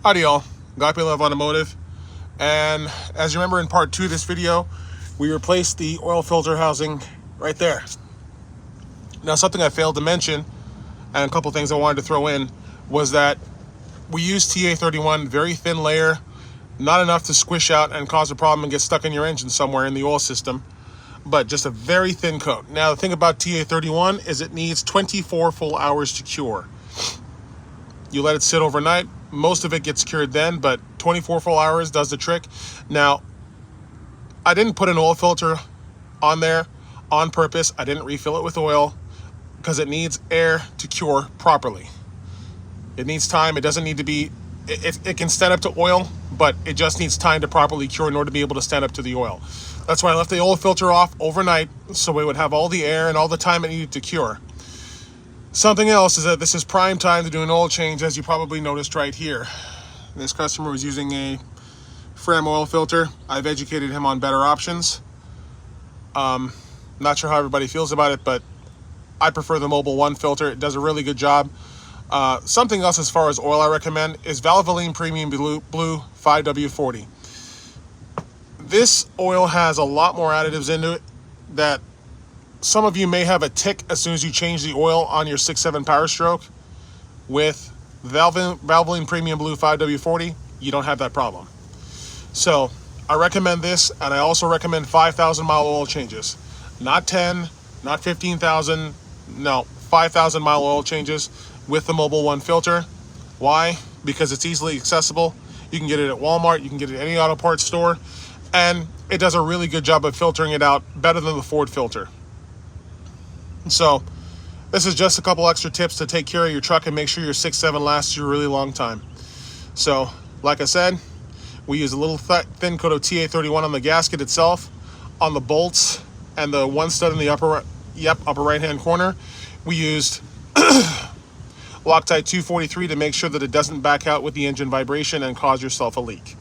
Howdy y'all, Guy Love Automotive, and as you remember in part 2 of this video, we replaced the oil filter housing right there. Now something I failed to mention, and a couple things I wanted to throw in, was that we used TA31, very thin layer, not enough to squish out and cause a problem and get stuck in your engine somewhere in the oil system, but just a very thin coat. Now the thing about TA31 is it needs 24 full hours to cure. You let it sit overnight, most of it gets cured then, but 24 full hours does the trick. Now, I didn't put an oil filter on there on purpose. I didn't refill it with oil because it needs air to cure properly. It needs time. It doesn't need to be, it can stand up to oil, but it just needs time to properly cure in order to be able to stand up to the oil. That's why I left the oil filter off overnight, so it would have all the air and all the time it needed to cure. Something else is that this is prime time to do an oil change, as you probably noticed right here. This customer was using a Fram oil filter. I've educated him on better options. Not sure how everybody feels about it, but I prefer the Mobile 1 filter. It does a really good job. Something else as far as oil I recommend is Valvoline Premium Blue 5W40. This oil has a lot more additives into it that some of you may have a tick as soon as you change the oil on your 6.7 Powerstroke. With Valvoline Premium Blue 5W40, you don't have that problem. So I recommend this, and I also recommend 5,000 mile oil changes. Not 10, not 15,000, no, 5,000 mile oil changes with the Mobile 1 filter. Why? Because it's easily accessible. You can get it at Walmart, you can get it at any auto parts store, and it does a really good job of filtering it out, better than the Ford filter. So this is just a couple extra tips to take care of your truck and make sure your 6.7 lasts you a really long time. So like I said, we use a little thin coat of TA31 on the gasket itself, on the bolts, and the one stud in the upper right hand corner. We used Loctite 243 to make sure that it doesn't back out with the engine vibration and cause yourself a leak.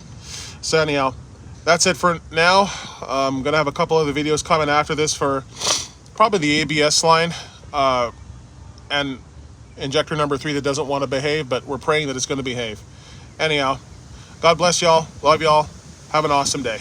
So anyhow, that's it for now. I'm gonna have a couple other videos coming after this for probably the ABS line and injector number 3 that doesn't want to behave, but we're praying that it's going to behave. Anyhow, God bless y'all. Love y'all. Have an awesome day.